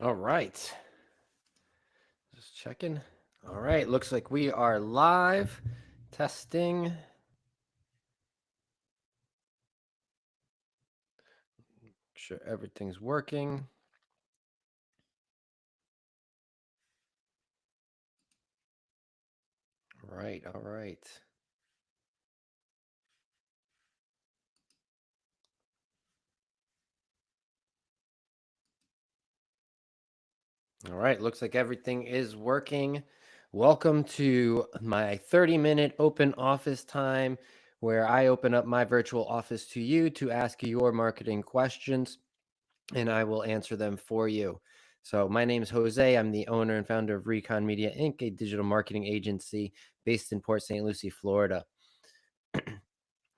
All right. Just checking. All right. Looks like we are live. Testing. Make sure everything's working. All right. All right. All right. Looks like everything is working. Welcome to my 30-minute open office time where I open up my virtual office to you to ask your marketing questions and I will answer them for you. So, my name is Jose. I'm the owner and founder of Recon Media Inc., a digital marketing agency based in Port St. Lucie, Florida.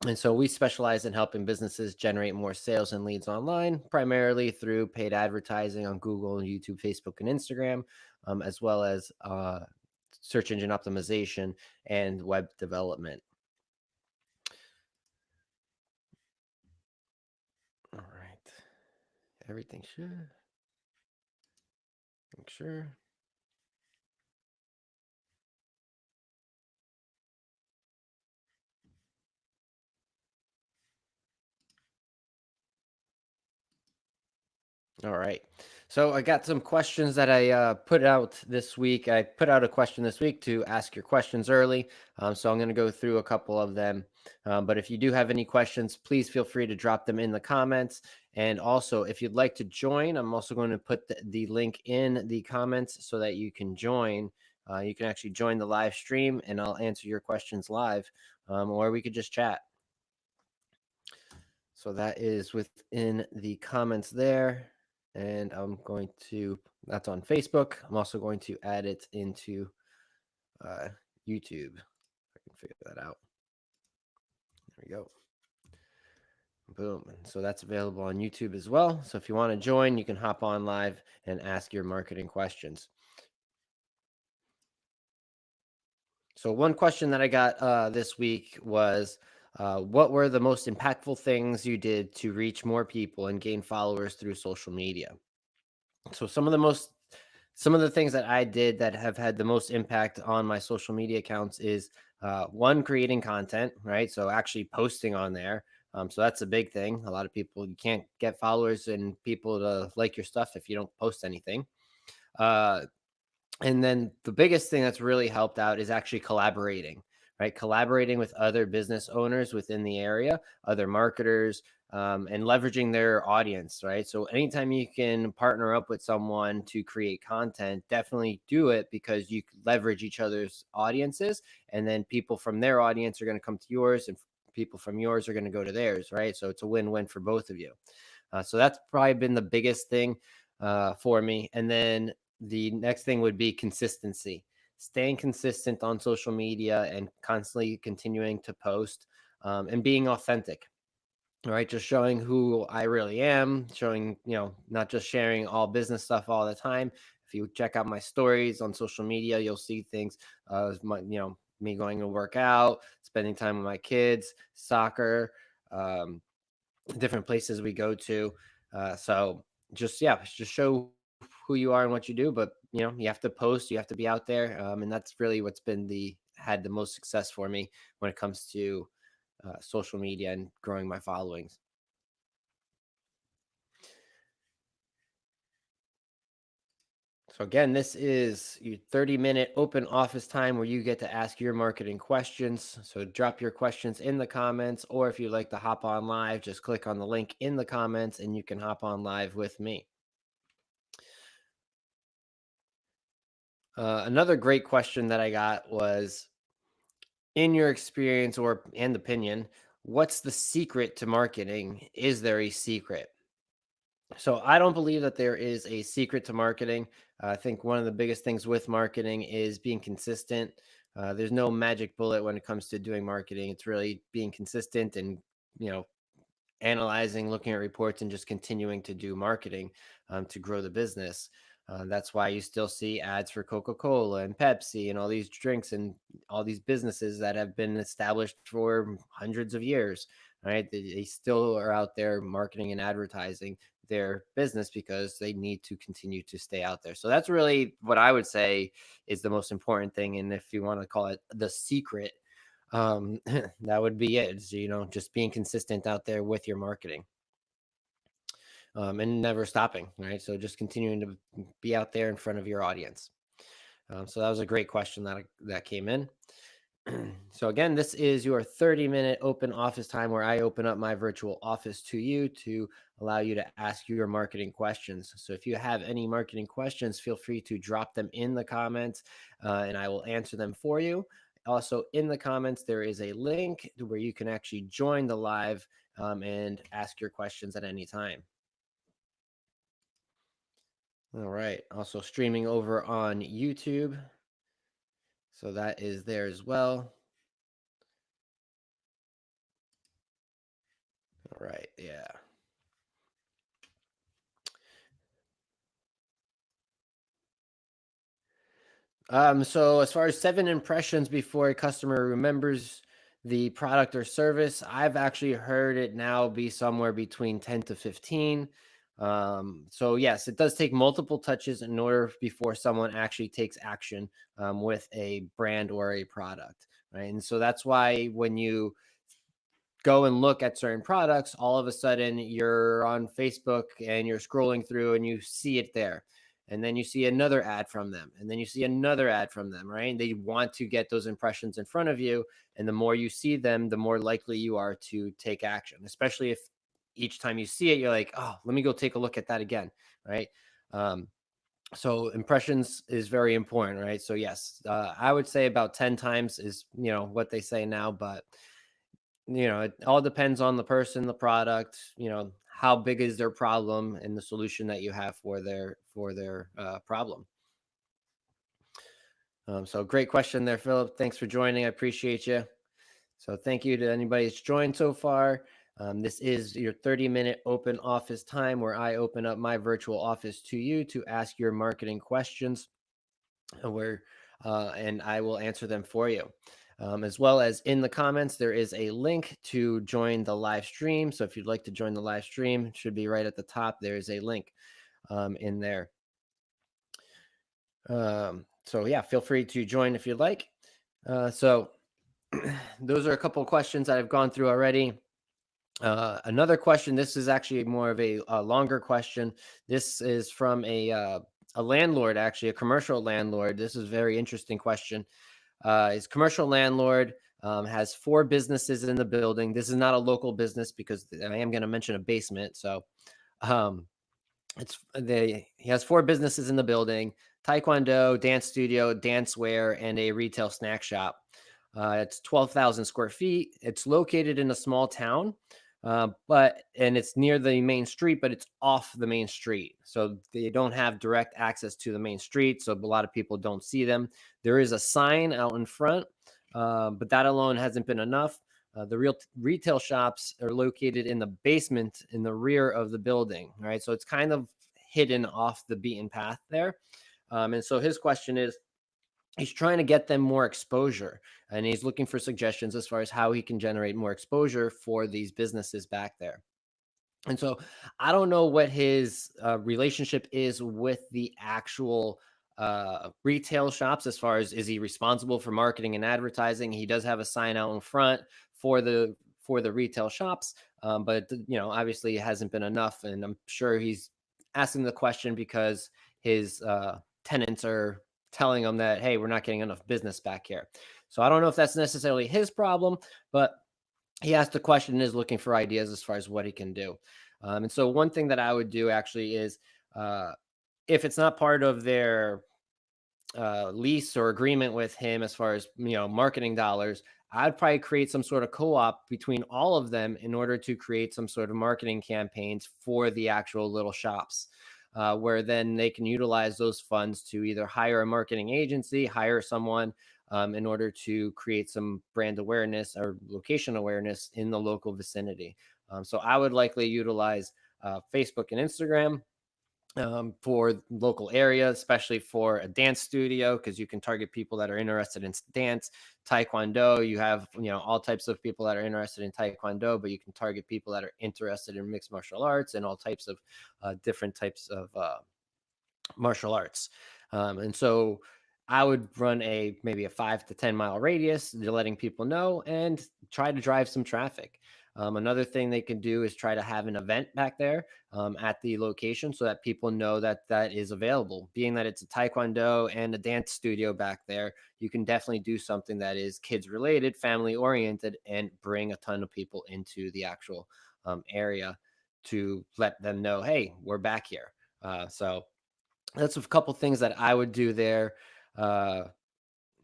And so we specialize in helping businesses generate more sales and leads online, primarily through paid advertising on Google, YouTube, Facebook, and Instagram, as well as search engine optimization and web development. All right. Everything should. Make sure. All right. So I got some questions that I put out this week. I put out a question this week to ask your questions early. So I'm going to go through a couple of them. But if you do have any questions, please feel free to drop them in the comments. And also, if you'd like to join, I'm also going to put the link in the comments so that you can join. You can actually join the live stream and I'll answer your questions live, or we could just chat. So that is within the comments there. And I'm going to, that's on Facebook. I'm also going to add it into YouTube. I can figure that out. There we go. Boom. And so that's available on YouTube as well. So if you want to join, you can hop on live and ask your marketing questions. So one question that I got this week was, what were the most impactful things you did to reach more people and gain followers through social media? So some of the things that I did that have had the most impact on my social media accounts is one, creating content, right? So actually posting on there. So that's a big thing. A lot of people, you can't get followers and people to like your stuff if you don't post anything. Uh, and then the biggest thing that's really helped out is actually collaborating, right? Collaborating with other business owners within the area, other marketers, and leveraging their audience, right? So anytime you can partner up with someone to create content, definitely do it because you leverage each other's audiences, and then people from their audience are going to come to yours, and people from yours are going to go to theirs, right? So it's a win-win for both of you. So that's probably been the biggest thing for me. And then the next thing would be consistency, staying consistent on social media and constantly continuing to post, and being authentic. All right, just showing who I really am, showing, not just sharing all business stuff all the time. If you check out my stories on social media, you'll see things, me going to work out, spending time with my kids, soccer, um, different places we go to. So just show who you are and what you do. But you have to post, you have to be out there, and that's really what's been the had the most success for me when it comes to social media and growing my followings. So again, this is your 30-minute open office time where you get to ask your marketing questions. So drop your questions in the comments, or if you'd like to hop on live, just click on the link in the comments and you can hop on live with me. Another great question that I got was, in your experience or and opinion, what's the secret to marketing? Is there a secret? So I don't believe that there is a secret to marketing. I think one of the biggest things with marketing is being consistent. There's no magic bullet when it comes to doing marketing. It's really being consistent and you know analyzing, looking at reports, and just continuing to do marketing to grow the business. That's why you still see ads for Coca-Cola and Pepsi and all these drinks and all these businesses that have been established for hundreds of years. Right? They still are out there marketing and advertising. their business because they need to continue to stay out there. So that's really what I would say is the most important thing. And if you want to call it the secret, that would be it. Is, just being consistent out there with your marketing, and never stopping. Right. So just continuing to be out there in front of your audience. So that was a great question that came in. So again, this is your 30-minute open office time where I open up my virtual office to you to allow you to ask your marketing questions. So if you have any marketing questions, feel free to drop them in the comments, and I will answer them for you. Also, in the comments, there is a link to where you can actually join the live, and ask your questions at any time. All right. Also streaming over on YouTube. So that is there as well. All right. Yeah. So as far as 7 impressions before a customer remembers the product or service, I've actually heard it now be somewhere between 10 to 15. So yes, it does take multiple touches in order before someone actually takes action, with a brand or a product, right? And so that's why when you go and look at certain products, all of a sudden you're on Facebook and you're scrolling through and you see it there. And then you see another ad from them. And then you see another ad from them, right? And they want to get those impressions in front of you. And the more you see them, the more likely you are to take action, especially if each time you see it, you're like, oh, let me go take a look at that again, right? Um, so impressions is very important, right? So yes, I would say about 10 times is, what they say now, but it all depends on the person, the product, how big is their problem and the solution that you have for their problem. So great question there, Philip. Thanks for joining. I appreciate you. So thank you to anybody that's joined so far. This is your 30-minute open office time where I open up my virtual office to you to ask your marketing questions, where and I will answer them for you. As well as in the comments, there is a link to join the live stream. So if you'd like to join the live stream, it should be right at the top. There is a link in there. So yeah, feel free to join if you'd like. So those are a couple of questions that I've gone through already. Another question. This is actually more of a longer question. This is from a landlord, actually a commercial landlord. This is a very interesting question. His commercial landlord has 4 businesses in the building. This is not a local business because I am going to mention a basement. So um, he has 4 businesses in the building: taekwondo, dance studio, dancewear, and a retail snack shop. It's 12,000 square feet. It's located in a small town, and it's near the main street, but it's off the main street. So they don't have direct access to the main street. So a lot of people don't see them. There is a sign out in front, but that alone hasn't been enough. The real retail shops are located in the basement in the rear of the building, right? So it's kind of hidden off the beaten path there. And so his question is, he's trying to get them more exposure, and he's looking for suggestions as far as how he can generate more exposure for these businesses back there. And so I don't know what his relationship is with the actual retail shops, as far as, is he responsible for marketing and advertising? He does have a sign out in front for the retail shops, but obviously it hasn't been enough, and I'm sure he's asking the question because his tenants are telling him that, hey, we're not getting enough business back here. So I don't know if that's necessarily his problem, but he asked the question and is looking for ideas as far as what he can do. And so one thing that I would do actually is, if it's not part of their lease or agreement with him as far as marketing dollars, I'd probably create some sort of co-op between all of them in order to create some sort of marketing campaigns for the actual little shops, where then they can utilize those funds to either hire a marketing agency, hire someone, in order to create some brand awareness or location awareness in the local vicinity. So I would likely utilize Facebook and Instagram, for local area, especially for a dance studio, because you can target people that are interested in dance. Taekwondo, you have all types of people that are interested in Taekwondo, but you can target people that are interested in mixed martial arts and all types of different types of martial arts. And so I would run maybe a 5 to 10 mile radius, letting people know and try to drive some traffic. Another thing they can do is try to have an event back there at the location so that people know that that is available. Being that it's a taekwondo and a dance studio back there, you can definitely do something that is kids related, family oriented, and bring a ton of people into the actual area to let them know, hey, we're back here. So that's a couple things that I would do there. Uh,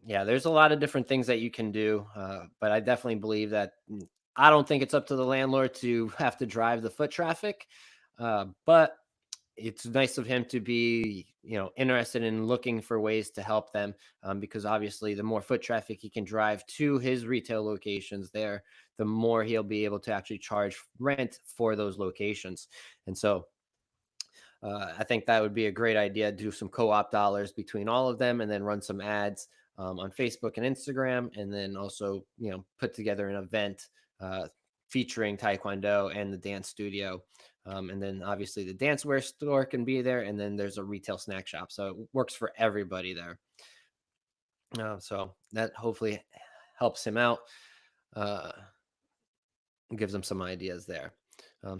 yeah, there's a lot of different things that you can do, but I definitely believe that I don't think it's up to the landlord to have to drive the foot traffic, but it's nice of him to be, interested in looking for ways to help them, because obviously the more foot traffic he can drive to his retail locations there, the more he'll be able to actually charge rent for those locations. And so I think that would be a great idea. Do some co-op dollars between all of them, and then run some ads on Facebook and Instagram, and then also put together an event featuring Taekwondo and the dance studio, and then obviously the dancewear store can be there, and then there's a retail snack shop, so it works for everybody there. So that hopefully helps him out. Uh, gives them some ideas there.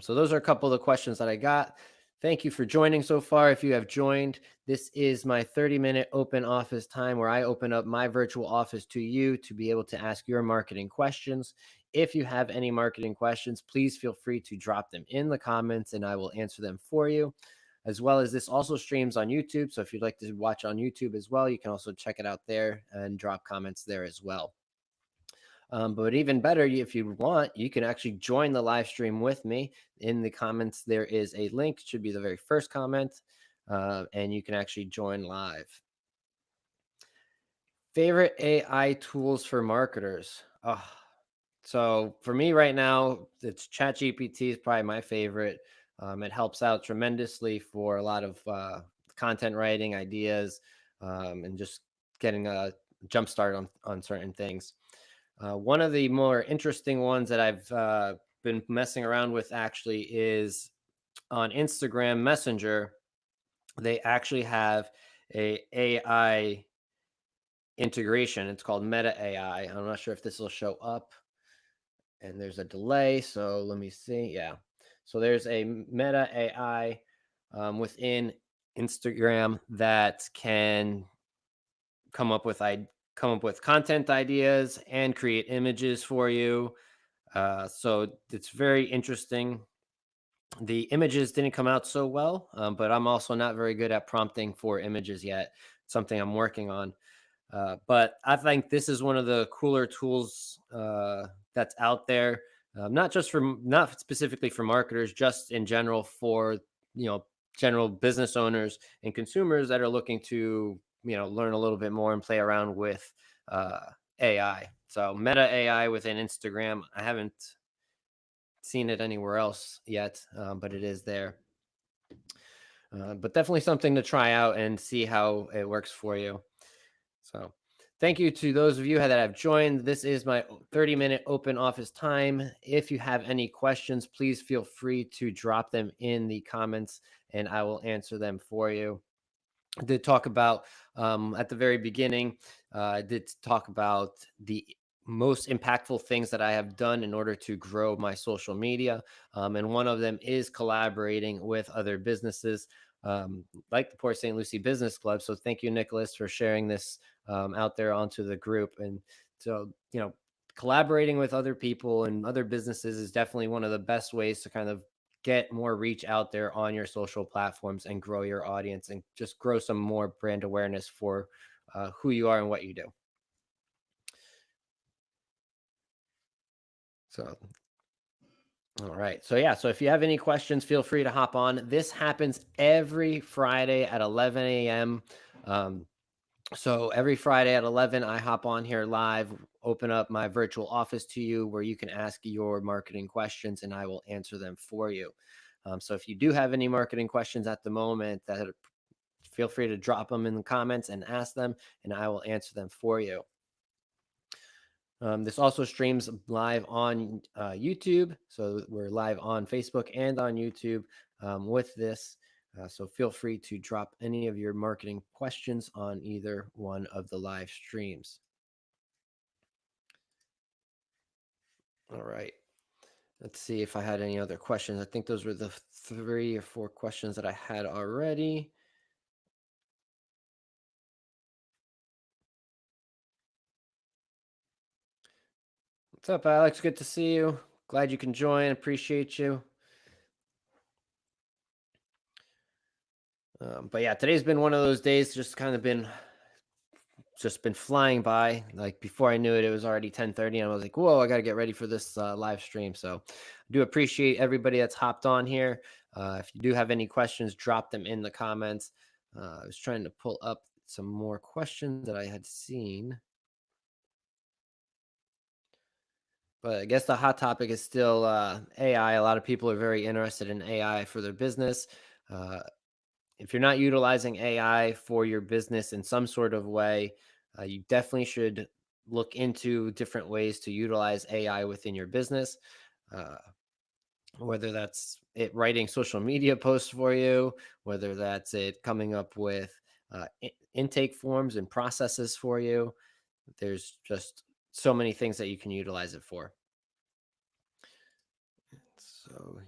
So those are a couple of the questions that I got. Thank you for joining so far. If you have joined, this is my 30-minute open office time where I open up my virtual office to you to be able to ask your marketing questions. If you have any marketing questions, please feel free to drop them in the comments and I will answer them for you. As well as this also streams on YouTube. So if you'd like to watch on YouTube as well, you can also check it out there and drop comments there as well. But even better, if you want, you can actually join the live stream with me. In the comments, there is a link, it should be the very first comment, and you can actually join live. Favorite AI tools for marketers? Oh, so for me right now, it's ChatGPT is probably my favorite. It helps out tremendously for a lot of content writing ideas, and just getting a jump start on certain things. One of the more interesting ones that I've been messing around with actually is on Instagram Messenger. They actually have a AI integration. It's called Meta AI. I'm not sure if this will show up, and there's a delay. So let me see. Yeah. So there's a Meta AI within Instagram that can come up with content ideas and create images for you. So it's very interesting. The images didn't come out so well, but I'm also not very good at prompting for images yet. It's something I'm working on. But I think this is one of the cooler tools that's out there, not specifically for marketers, just in general for general business owners and consumers that are looking to learn a little bit more and play around with uh, AI. So Meta AI within Instagram, I haven't seen it anywhere else yet, but it is there. But definitely something to try out and see how it works for you. So thank you to those of you that have joined. This is my 30-minute open office time. If you have any questions, please feel free to drop them in the comments and I will answer them for you. I did talk about at the very beginning, I did talk about the most impactful things that I have done in order to grow my social media. And one of them is collaborating with other businesses like the Port St. Lucie Business Club. So thank you, Nicholas, for sharing this out there onto the group. And so, collaborating with other people and other businesses is definitely one of the best ways to kind of get more reach out there on your social platforms and grow your audience and just grow some more brand awareness for who you are and what you do. So, all right. So, yeah. So, if you have any questions, feel free to hop on. This happens every Friday at 11 a.m. So every Friday at 11, I hop on here live, open up my virtual office to you where you can ask your marketing questions and I will answer them for you. So if you do have any marketing questions at the moment, feel free to drop them in the comments and ask them, and I will answer them for you. This also streams live on YouTube. So we're live on Facebook and on YouTube with this. So feel free to drop any of your marketing questions on either one of the live streams. All right. Let's see if I had any other questions. I think those were the 3 or 4 questions that I had already. What's up, Alex? Good to see you. Glad you can join. Appreciate you. But yeah, today's been one of those days. Just been flying by. Like before I knew it, it was already 10:30, and I was like, "Whoa, I got to get ready for this live stream." So, I do appreciate everybody that's hopped on here. If you do have any questions, drop them in the comments. I was trying to pull up some more questions that I had seen. But I guess the hot topic is still AI. A lot of people are very interested in AI for their business. Uh, if you're not utilizing AI for your business in some sort of way, you definitely should look into different ways to utilize AI within your business. Uh, whether that's it writing social media posts for you, whether that's it coming up with intake forms and processes for you. There's just so many things that you can utilize it for. So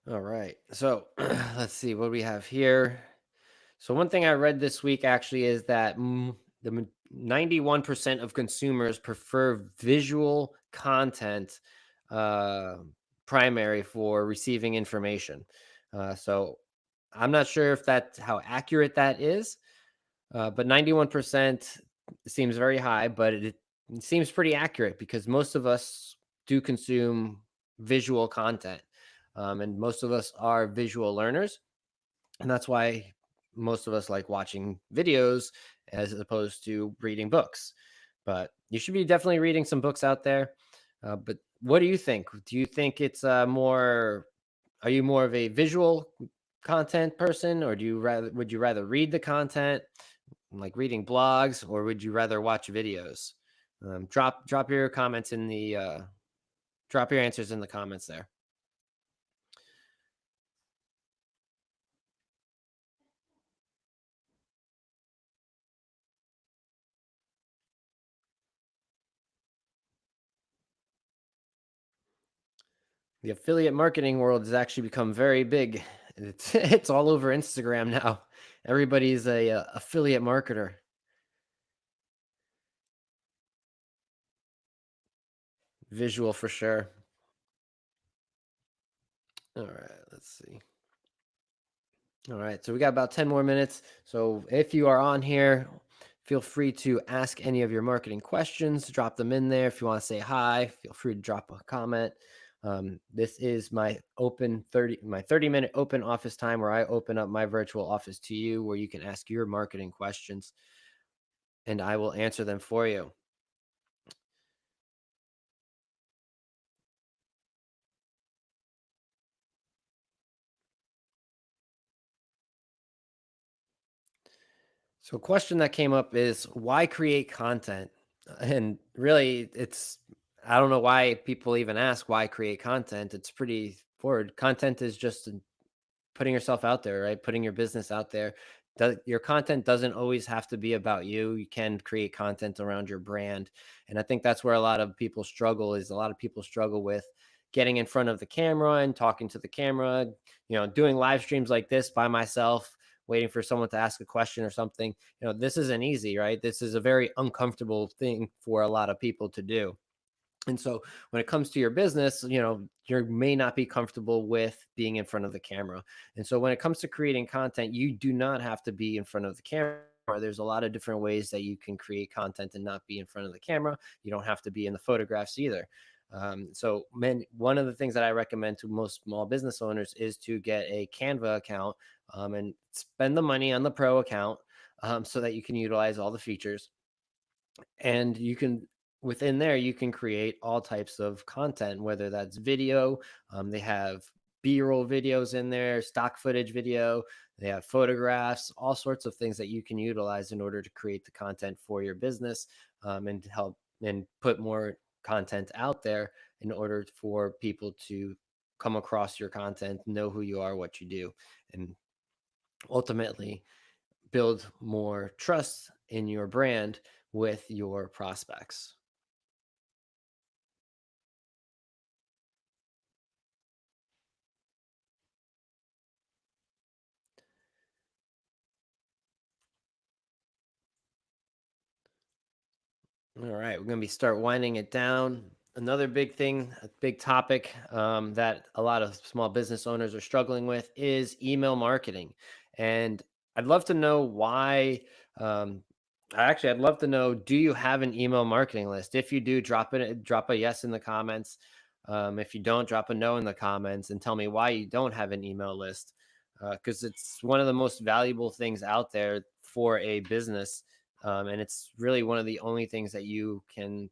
all right. So let's see what we have here. So one thing I read this week actually is that 91% of consumers prefer visual content uh, primary for receiving information. So I'm not sure if that's how accurate that is, but 91% seems very high, but it seems pretty accurate because most of us do consume visual content. And most of us are visual learners. And that's why most of us like watching videos as opposed to reading books. But you should be definitely reading some books out there. But what do you think? Do you think it's are you more of a visual content person, or would you rather read the content, like reading blogs, or would you rather watch videos? Drop your comments in the drop your answers in the comments there. The affiliate marketing world has actually become very big. It's all over Instagram now. Everybody's a affiliate marketer. Visual for sure. All right, let's see. All right, so we got about 10 more minutes. So if you are on here, feel free to ask any of your marketing questions, drop them in there. If you want to say hi, feel free to drop a comment. This is my 30-minute open office time where I open up my virtual office to you, where you can ask your marketing questions and I will answer them for you. So a question that came up is why create content? And really I don't know why people even ask why create content. It's pretty forward. Content is just putting yourself out there, right? Putting your business out there. Your content doesn't always have to be about you. You can create content around your brand. And I think that's where a lot of people struggle is a lot of people struggle with getting in front of the camera and talking to the camera, doing live streams like this by myself, waiting for someone to ask a question or something. This isn't easy, right? This is a very uncomfortable thing for a lot of people to do. And so when it comes to your business, you may not be comfortable with being in front of the camera. And so when it comes to creating content, you do not have to be in front of the camera. There's a lot of different ways that you can create content and not be in front of the camera. You don't have to be in the photographs either. One of the things that I recommend to most small business owners is to get a Canva account, and spend the money on the pro account, so that you can utilize all the features. And you can, within there, you can create all types of content, whether that's video. They have b-roll videos in there, stock footage video, they have photographs, all sorts of things that you can utilize in order to create the content for your business, and to help and put more content out there in order for people to come across your content, know who you are, what you do, and ultimately build more trust in your brand with your prospects. All right, we're going to be start winding it down. Another big thing, a big topic, that a lot of small business owners are struggling with is email marketing. And I'd love to know why. Um, I'd love to know: do you have an email marketing list? If you do, drop a yes in the comments. If you don't, drop a no in the comments and tell me why you don't have an email list. Because it's one of the most valuable things out there for a business, and it's really one of the only things that you can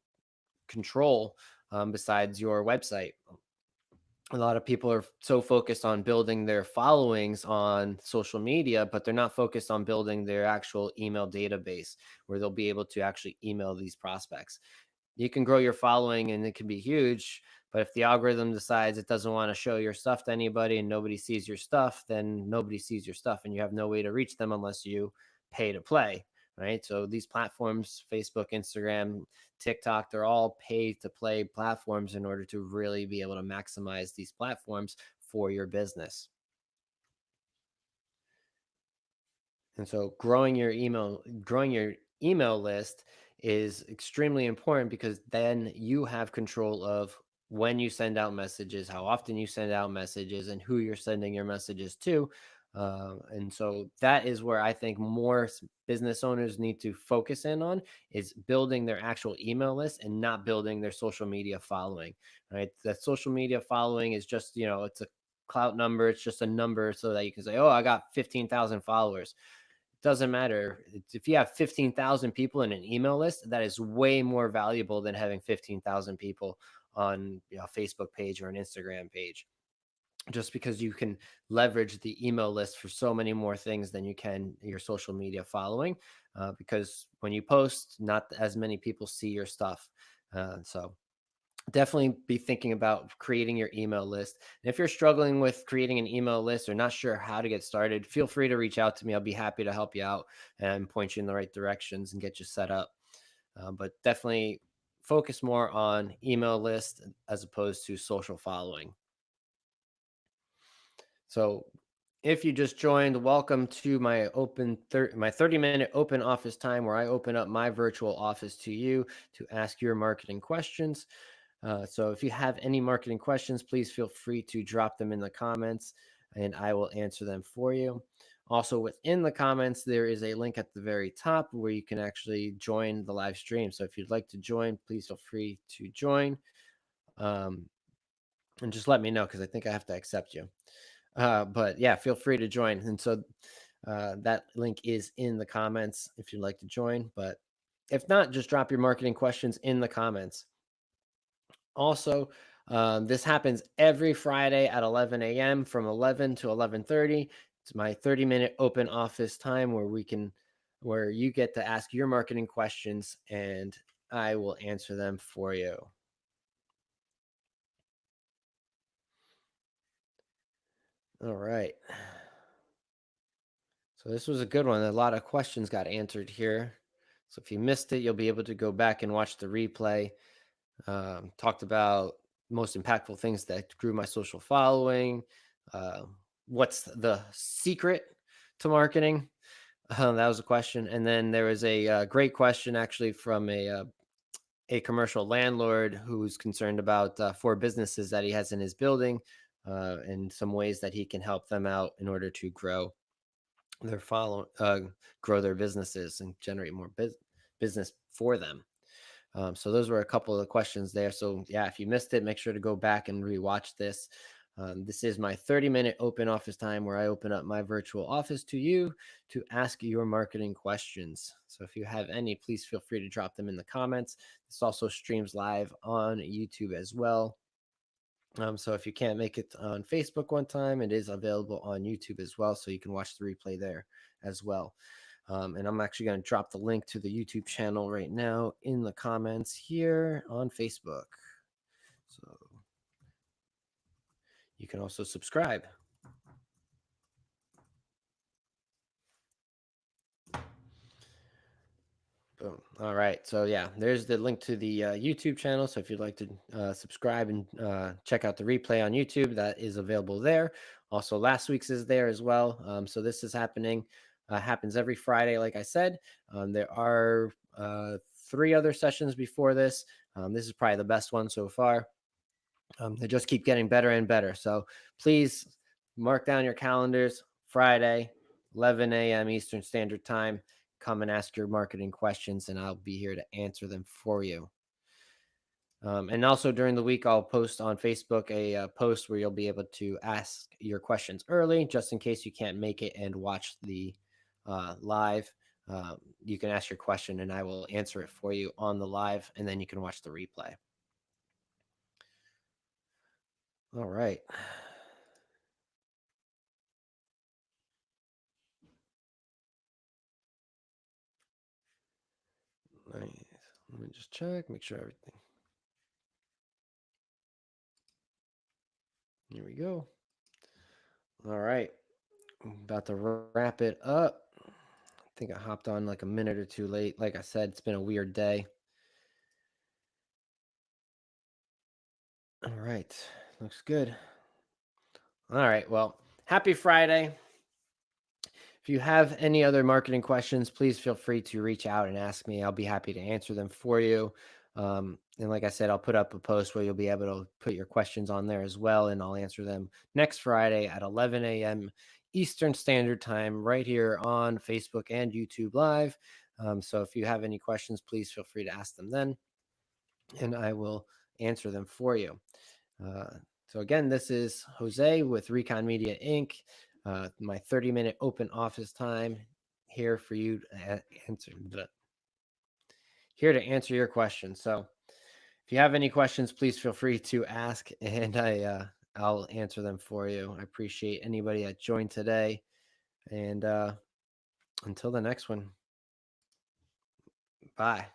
control, besides your website. A lot of people are so focused on building their followings on social media, but they're not focused on building their actual email database where they'll be able to actually email these prospects. You can grow your following and it can be huge, but if the algorithm decides it doesn't want to show your stuff to anybody and nobody sees your stuff, then nobody sees your stuff and you have no way to reach them unless you pay to play, right? So these platforms, Facebook, Instagram, TikTok, they're all pay to play platforms in order to really be able to maximize these platforms for your business. And so growing your email list is extremely important, because then you have control of when you send out messages, how often you send out messages, and who you're sending your messages to. And so that is where I think more business owners need to focus in on, is building their actual email list and not building their social media following, right? That social media following is just, it's a clout number. It's just a number so that you can say, oh, I got 15,000 followers. Doesn't matter. If you have 15,000 people in an email list, that is way more valuable than having 15,000 people on, a Facebook page or an Instagram page, just because you can leverage the email list for so many more things than you can your social media following, because when you post, not as many people see your stuff. So definitely be thinking about creating your email list. And if you're struggling with creating an email list or not sure how to get started, feel free to reach out to me. I'll be happy to help you out and point you in the right directions and get you set up. But definitely focus more on email list as opposed to social following. So if you just joined, welcome to my my 30-minute open office time, where I open up my virtual office to you to ask your marketing questions. So if you have any marketing questions, please feel free to drop them in the comments and I will answer them for you. Also, within the comments, there is a link at the very top where you can actually join the live stream. So if you'd like to join, please feel free to join, um, and just let me know, because I think I have to accept you. But yeah, feel free to join. And so that link is in the comments if you'd like to join. But if not, just drop your marketing questions in the comments. Also, this happens every Friday at 11 a.m. from 11 to 11:30. It's my 30-minute open office time where you get to ask your marketing questions and I will answer them for you. All right. So this was a good one. A lot of questions got answered here. So if you missed it, you'll be able to go back and watch the replay. Talked about most impactful things that grew my social following. Uh, what's the secret to marketing? That was a question. And then there was a great question actually from a commercial landlord who's concerned about four businesses that he has in his building, and some ways that he can help them out in order to their follow grow their businesses and generate more business for them. So those were a couple of the questions there. So yeah, if you missed it, make sure to go back and rewatch this. This is my 30-minute open office time where I open up my virtual office to you to ask your marketing questions. So if you have any, please feel free to drop them in the comments. This also streams live on YouTube as well. So if you can't make it on Facebook one time, it is available on YouTube as well. So you can watch the replay there as well. And I'm actually going to drop the link to the YouTube channel right now in the comments here on Facebook. So you can also subscribe. Boom. All right. So yeah, there's the link to the YouTube channel. So if you'd like to subscribe and check out the replay on YouTube, that is available there. Also, last week's is there as well. So this is happens every Friday, like I said. There are 3 other sessions before this. This is probably the best one so far. They just keep getting better and better. So please mark down your calendars. Friday, 11 a.m. Eastern Standard Time. Come and ask your marketing questions, and I'll be here to answer them for you. And also during the week, I'll post on Facebook a post where you'll be able to ask your questions early, just in case you can't make it and watch the live. You can ask your question, and I will answer it for you on the live, and then you can watch the replay. All right. Nice. Let me just check, make sure everything. Here we go. All right. I'm about to wrap it up. I think I hopped on like a minute or two late. Like I said, it's been a weird day. All right. Looks good. All right. Well, happy Friday. If you have any other marketing questions, please feel free to reach out and ask me. I'll be happy to answer them for you. And like I said, I'll put up a post where you'll be able to put your questions on there as well, and I'll answer them next Friday at 11 a.m. Eastern Standard Time, right here on Facebook and YouTube Live. So if you have any questions, please feel free to ask them then, and I will answer them for you. So again, this is Jose with Recon Media Inc. My 30-minute open office time here for you to answer your questions. So if you have any questions, please feel free to ask, and I'll answer them for you. I appreciate anybody that joined today, and until the next one, bye.